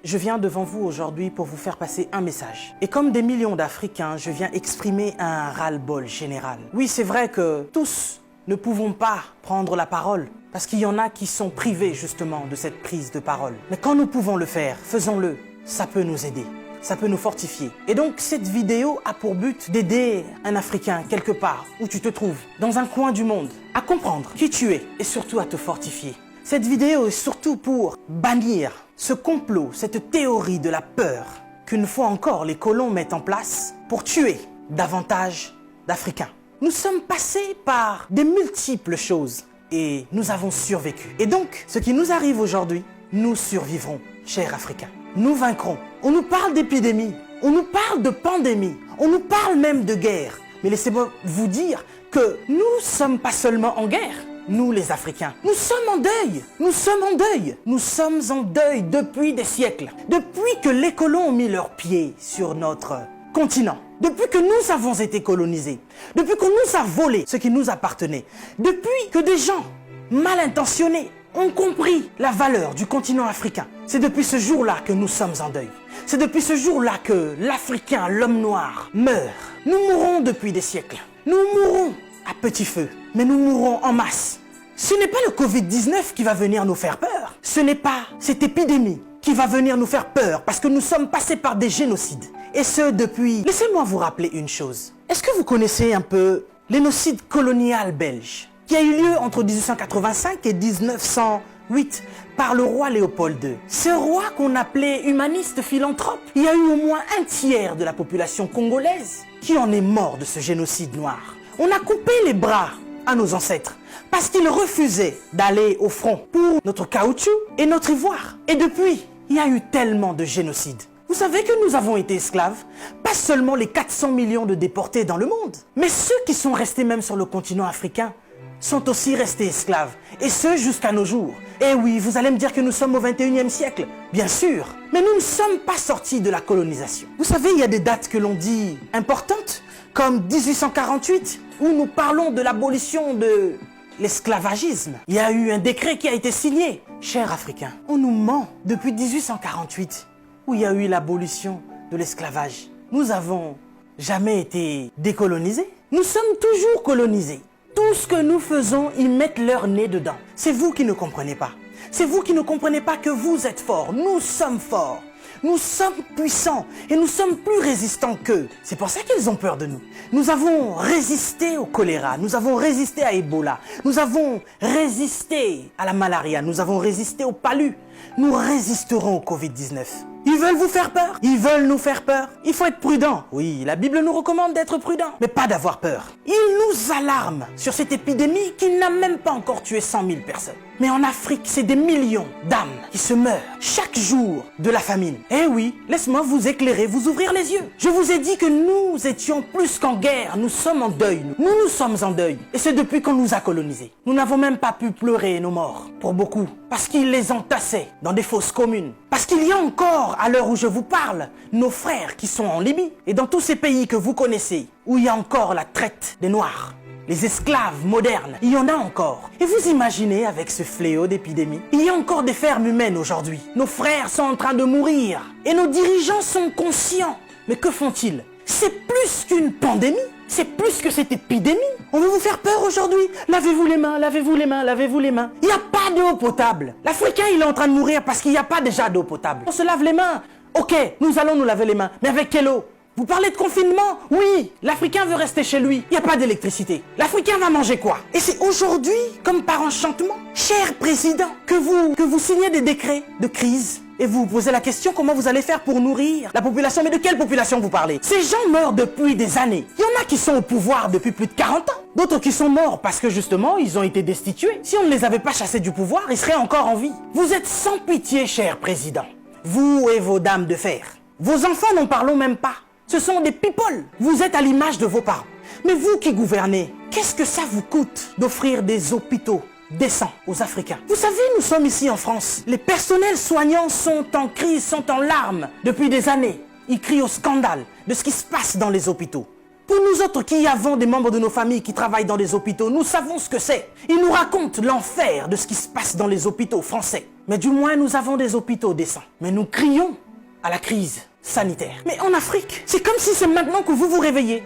Je viens devant vous aujourd'hui pour vous faire passer un message. Et comme des millions d'Africains, je viens exprimer un ras-le-bol général. Oui, c'est vrai que tous ne pouvons pas prendre la parole, parce qu'il y en a qui sont privés justement de cette prise de parole. Mais quand nous pouvons le faire, faisons-le. Ça peut nous aider. Ça peut nous fortifier. Et donc, cette vidéo a pour but d'aider un Africain quelque part où tu te trouves, dans un coin du monde, à comprendre qui tu es et surtout à te fortifier. Cette vidéo est surtout pour bannir ce complot, cette théorie de la peur qu'une fois encore les colons mettent en place pour tuer davantage d'Africains. Nous sommes passés par des multiples choses et nous avons survécu. Et donc, ce qui nous arrive aujourd'hui, nous survivrons, chers Africains. Nous vaincrons. On nous parle d'épidémie, on nous parle de pandémie, on nous parle même de guerre. Mais laissez-moi vous dire que nous ne sommes pas seulement en guerre. Nous, les Africains, nous sommes en deuil. Nous sommes en deuil. Nous sommes en deuil depuis des siècles. Depuis que les colons ont mis leurs pieds sur notre continent. Depuis que nous avons été colonisés. Depuis qu'on nous a volé ce qui nous appartenait. Depuis que des gens mal intentionnés ont compris la valeur du continent africain. C'est depuis ce jour-là que nous sommes en deuil. C'est depuis ce jour-là que l'Africain, l'homme noir, meurt. Nous mourons depuis des siècles. Nous mourons à petit feu, mais nous mourrons en masse. Ce n'est pas le Covid-19 qui va venir nous faire peur. Ce n'est pas cette épidémie qui va venir nous faire peur parce que nous sommes passés par des génocides. Et ce depuis... Laissez-moi vous rappeler une chose. Est-ce que vous connaissez un peu l'énocide colonial belge qui a eu lieu entre 1885 et 1908 par le roi Léopold II. Ce roi qu'on appelait humaniste philanthrope, il y a eu au moins un tiers de la population congolaise qui en est mort de ce génocide noir. On a coupé les bras à nos ancêtres parce qu'ils refusaient d'aller au front pour notre caoutchouc et notre ivoire. Et depuis, il y a eu tellement de génocides. Vous savez que nous avons été esclaves, pas seulement les 400 millions de déportés dans le monde, mais ceux qui sont restés même sur le continent africain sont aussi restés esclaves, et ce jusqu'à nos jours. Et oui, vous allez me dire que nous sommes au 21e siècle, bien sûr, mais nous ne sommes pas sortis de la colonisation. Vous savez, il y a des dates que l'on dit importantes, comme 1848, où nous parlons de l'abolition de l'esclavagisme. Il y a eu un décret qui a été signé. Chers Africains, on nous ment depuis 1848, où il y a eu l'abolition de l'esclavage. Nous avons jamais été décolonisés. Nous sommes toujours colonisés. Tout ce que nous faisons, ils mettent leur nez dedans. C'est vous qui ne comprenez pas. C'est vous qui ne comprenez pas que vous êtes forts. Nous sommes forts. Nous sommes puissants et nous sommes plus résistants qu'eux. C'est pour ça qu'ils ont peur de nous. Nous avons résisté au choléra, nous avons résisté à Ebola, nous avons résisté à la malaria, nous avons résisté au palu. Nous résisterons au Covid-19. Ils veulent vous faire peur. Ils veulent nous faire peur. Il faut être prudent. Oui, la Bible nous recommande d'être prudent, mais pas d'avoir peur. Ils nous alarment sur cette épidémie qui n'a même pas encore tué 100 000 personnes. Mais en Afrique, c'est des millions d'âmes qui se meurent chaque jour de la famine. Eh oui, laisse-moi vous éclairer, vous ouvrir les yeux. Je vous ai dit que nous étions plus qu'en guerre. Nous sommes en deuil. Nous sommes en deuil. Et c'est depuis qu'on nous a colonisés. Nous n'avons même pas pu pleurer nos morts, pour beaucoup, parce qu'ils les entassaient dans des fosses communes. Parce qu'il y a encore, à l'heure où je vous parle, nos frères qui sont en Libye et dans tous ces pays que vous connaissez, où il y a encore la traite des Noirs. Les esclaves modernes, il y en a encore. Et vous imaginez avec ce fléau d'épidémie, il y a encore des fermes humaines aujourd'hui. Nos frères sont en train de mourir et nos dirigeants sont conscients. Mais que font-ils? C'est plus qu'une pandémie. C'est plus que cette épidémie. On veut vous faire peur aujourd'hui. Lavez-vous les mains, lavez-vous les mains, lavez-vous les mains. Il n'y a pas d'eau potable. L'Africain, il est en train de mourir parce qu'il n'y a pas déjà d'eau potable. On se lave les mains. Ok, nous allons nous laver les mains. Mais avec quelle eau? Vous parlez de confinement? Oui, l'Africain veut rester chez lui. Il n'y a pas d'électricité. L'Africain va manger quoi? Et c'est aujourd'hui, comme par enchantement, cher président, que vous signez des décrets de crise. Et vous vous posez la question, comment vous allez faire pour nourrir la population? Mais de quelle population vous parlez? Ces gens meurent depuis des années. Il y en a qui sont au pouvoir depuis plus de 40 ans. D'autres qui sont morts parce que justement, ils ont été destitués. Si on ne les avait pas chassés du pouvoir, ils seraient encore en vie. Vous êtes sans pitié, cher président. Vous et vos dames de fer. Vos enfants, n'en parlons même pas. Ce sont des people. Vous êtes à l'image de vos parents. Mais vous qui gouvernez, qu'est-ce que ça vous coûte d'offrir des hôpitaux décents aux Africains? Vous savez, nous sommes ici en France. Les personnels soignants sont en crise, sont en larmes depuis des années. Ils crient au scandale de ce qui se passe dans les hôpitaux. Pour nous autres qui avons des membres de nos familles qui travaillent dans des hôpitaux, nous savons ce que c'est. Ils nous racontent l'enfer de ce qui se passe dans les hôpitaux français. Mais du moins, nous avons des hôpitaux décents. Mais nous crions à la crise sanitaire. Mais en Afrique, c'est comme si c'est maintenant que vous vous réveillez.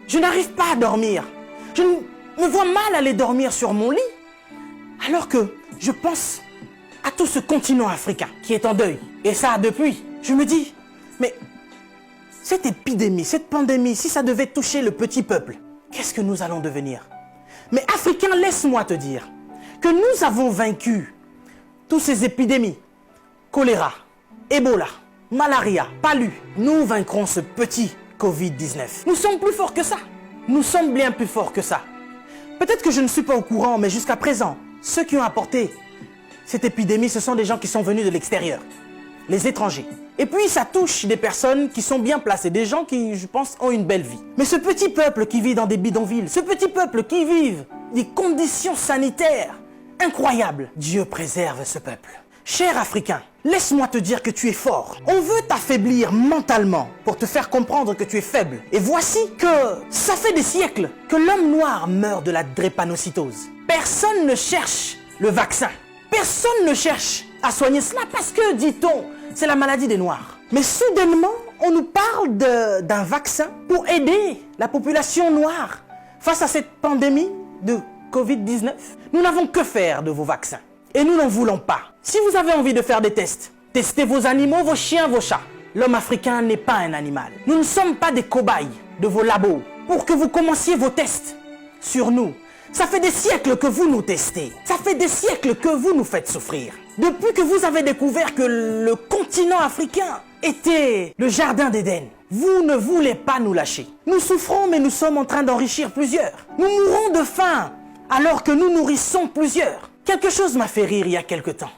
Je n'arrive pas à dormir. Je me vois mal aller dormir sur mon lit. Alors que je pense à tout ce continent africain qui est en deuil. Et ça depuis. Je me dis, mais cette épidémie, cette pandémie, si ça devait toucher le petit peuple, qu'est-ce que nous allons devenir? Mais Africains, laisse-moi te dire que nous avons vaincu toutes ces épidémies. Choléra, Ebola, malaria, palu. Nous vaincrons ce petit Covid-19. Nous sommes plus forts que ça. Nous sommes bien plus forts que ça. Peut-être que je ne suis pas au courant, mais jusqu'à présent, ceux qui ont apporté cette épidémie, ce sont des gens qui sont venus de l'extérieur, les étrangers. Et puis ça touche des personnes qui sont bien placées, des gens qui, je pense, ont une belle vie. Mais ce petit peuple qui vit dans des bidonvilles, ce petit peuple qui vit des conditions sanitaires incroyables, Dieu préserve ce peuple. Cher Africain, laisse-moi te dire que tu es fort. On veut t'affaiblir mentalement pour te faire comprendre que tu es faible. Et voici que ça fait des siècles que l'homme noir meurt de la drépanocytose. Personne ne cherche le vaccin. Personne ne cherche à soigner cela parce que, dit-on, c'est la maladie des Noirs. Mais soudainement, on nous parle d'un vaccin pour aider la population noire face à cette pandémie de Covid-19. Nous n'avons que faire de vos vaccins. Et nous n'en voulons pas. Si vous avez envie de faire des tests, testez vos animaux, vos chiens, vos chats. L'homme africain n'est pas un animal. Nous ne sommes pas des cobayes de vos labos pour que vous commenciez vos tests sur nous. Ça fait des siècles que vous nous testez. Ça fait des siècles que vous nous faites souffrir. Depuis que vous avez découvert que le continent africain était le jardin d'Éden, vous ne voulez pas nous lâcher. Nous souffrons, mais nous sommes en train d'enrichir plusieurs. Nous mourrons de faim alors que nous nourrissons plusieurs. Quelque chose m'a fait rire il y a quelque temps.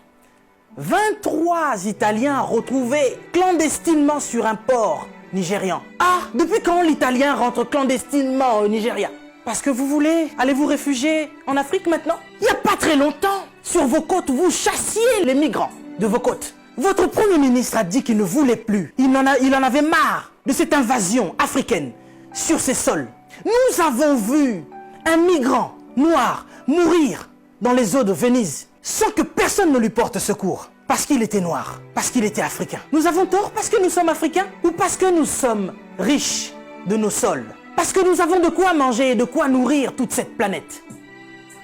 23 Italiens retrouvés clandestinement sur un port nigérian. Ah, depuis quand l'Italien rentre clandestinement au Nigeria? Parce que vous voulez aller vous réfugier en Afrique maintenant? Il n'y a pas très longtemps, sur vos côtes, vous chassiez les migrants de vos côtes. Votre Premier ministre a dit qu'il ne voulait plus. Il en avait marre de cette invasion africaine sur ses sols. Nous avons vu un migrant noir mourir dans les eaux de Venise sans que personne ne lui porte secours. Parce qu'il était noir, parce qu'il était africain. Nous avons tort parce que nous sommes africains ou parce que nous sommes riches de nos sols? Parce que nous avons de quoi manger et de quoi nourrir toute cette planète.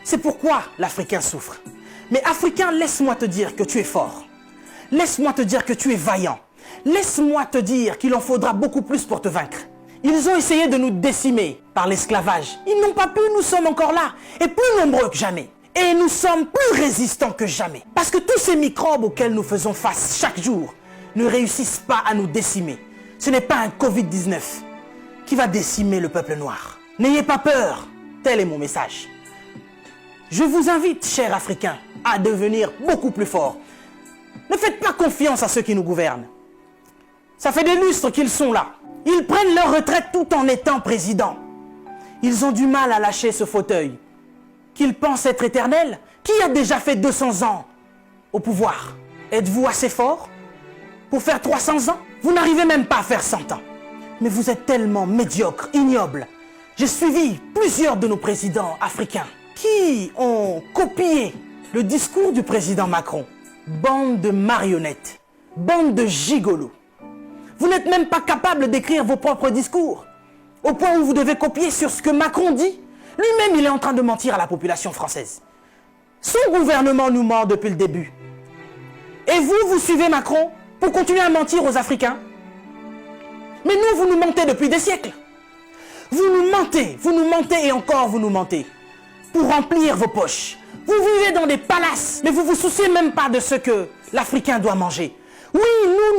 C'est pourquoi l'Africain souffre. Mais Africain, laisse-moi te dire que tu es fort. Laisse-moi te dire que tu es vaillant. Laisse-moi te dire qu'il en faudra beaucoup plus pour te vaincre. Ils ont essayé de nous décimer par l'esclavage. Ils n'ont pas pu, nous sommes encore là. Et plus nombreux que jamais. Et nous sommes plus résistants que jamais. Parce que tous ces microbes auxquels nous faisons face chaque jour ne réussissent pas à nous décimer. Ce n'est pas un Covid-19 qui va décimer le peuple noir. N'ayez pas peur, tel est mon message. Je vous invite, chers Africains, à devenir beaucoup plus forts. Ne faites pas confiance à ceux qui nous gouvernent. Ça fait des lustres qu'ils sont là. Ils prennent leur retraite tout en étant présidents. Ils ont du mal à lâcher ce fauteuil qu'ils pensent être éternel. Qui a déjà fait 200 ans au pouvoir? Êtes-vous assez fort pour faire 300 ans? Vous n'arrivez même pas à faire 100 ans. Mais vous êtes tellement médiocre, ignoble. J'ai suivi plusieurs de nos présidents africains qui ont copié le discours du président Macron. Bande de marionnettes, bande de gigolos. Vous n'êtes même pas capable d'écrire vos propres discours, au point où vous devez copier sur ce que Macron dit. Lui-même, il est en train de mentir à la population française. Son gouvernement nous ment depuis le début. Et vous, vous suivez Macron pour continuer à mentir aux Africains? Mais nous, vous nous mentez depuis des siècles. Vous nous mentez et encore vous nous mentez. Pour remplir vos poches. Vous vivez dans des palaces, mais vous vous souciez même pas de ce que l'Africain doit manger. Oui,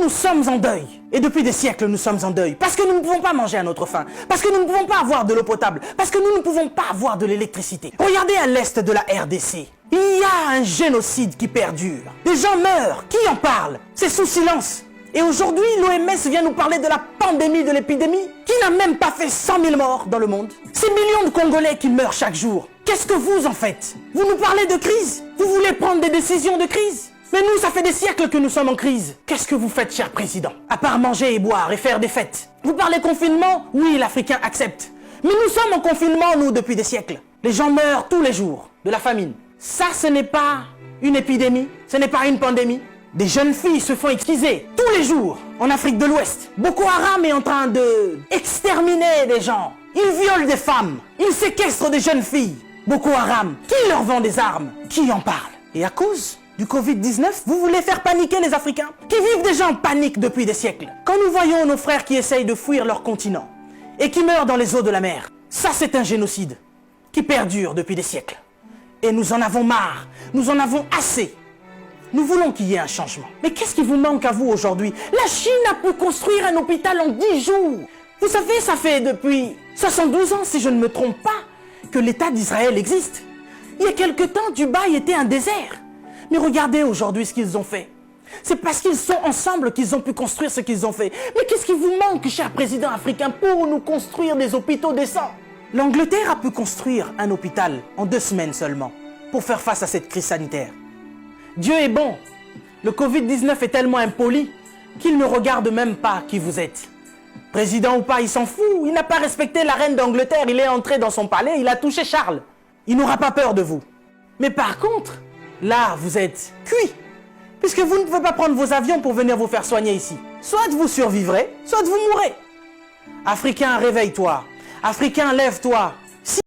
nous sommes en deuil. Et depuis des siècles, nous sommes en deuil. Parce que nous ne pouvons pas manger à notre faim. Parce que nous ne pouvons pas avoir de l'eau potable. Parce que nous ne pouvons pas avoir de l'électricité. Regardez à l'est de la RDC. Il y a un génocide qui perdure. Des gens meurent. Qui en parle? C'est sous silence. Et aujourd'hui, l'OMS vient nous parler de la pandémie de l'épidémie qui n'a même pas fait 100 000 morts dans le monde. Ces millions de Congolais qui meurent chaque jour. Qu'est-ce que vous en faites? Vous nous parlez de crise? Vous voulez prendre des décisions de crise? Mais nous, ça fait des siècles que nous sommes en crise. Qu'est-ce que vous faites, cher président? À part manger et boire et faire des fêtes. Vous parlez confinement? Oui, l'Africain accepte. Mais nous sommes en confinement, nous, depuis des siècles. Les gens meurent tous les jours de la famine. Ça, ce n'est pas Une épidémie, ce n'est pas une pandémie. Des jeunes filles se font exquiser tous les jours en Afrique de l'Ouest. Boko Haram est en train de exterminer des gens. Ils violent des femmes. Ils séquestrent des jeunes filles. Boko Haram, qui leur vend des armes? Qui en parle? Et à cause du Covid-19, vous voulez faire paniquer les Africains qui vivent déjà en panique depuis des siècles. Quand nous voyons nos frères qui essayent de fuir leur continent et qui meurent dans les eaux de la mer, ça c'est un génocide qui perdure depuis des siècles. Et nous en avons marre, nous en avons assez. Nous voulons qu'il y ait un changement. Mais qu'est-ce qui vous manque à vous aujourd'hui? La Chine a pu construire un hôpital en 10 jours. Vous savez, ça fait depuis 72 ans, si je ne me trompe pas, que l'État d'Israël existe. Il y a quelque temps, Dubaï était un désert. Mais regardez aujourd'hui ce qu'ils ont fait. C'est parce qu'ils sont ensemble qu'ils ont pu construire ce qu'ils ont fait. Mais qu'est-ce qui vous manque, cher président africain, pour nous construire des hôpitaux décents? L'Angleterre a pu construire un hôpital en 2 semaines seulement pour faire face à cette crise sanitaire. Dieu est bon. Le Covid-19 est tellement impoli qu'il ne regarde même pas qui vous êtes. Président ou pas, il s'en fout. Il n'a pas respecté la reine d'Angleterre. Il est entré dans son palais, il a touché Charles. Il n'aura pas peur de vous. Mais par contre, là, vous êtes cuit. Puisque vous ne pouvez pas prendre vos avions pour venir vous faire soigner ici. Soit vous survivrez, soit vous mourrez. Africain, réveille-toi. Africain, lève-toi.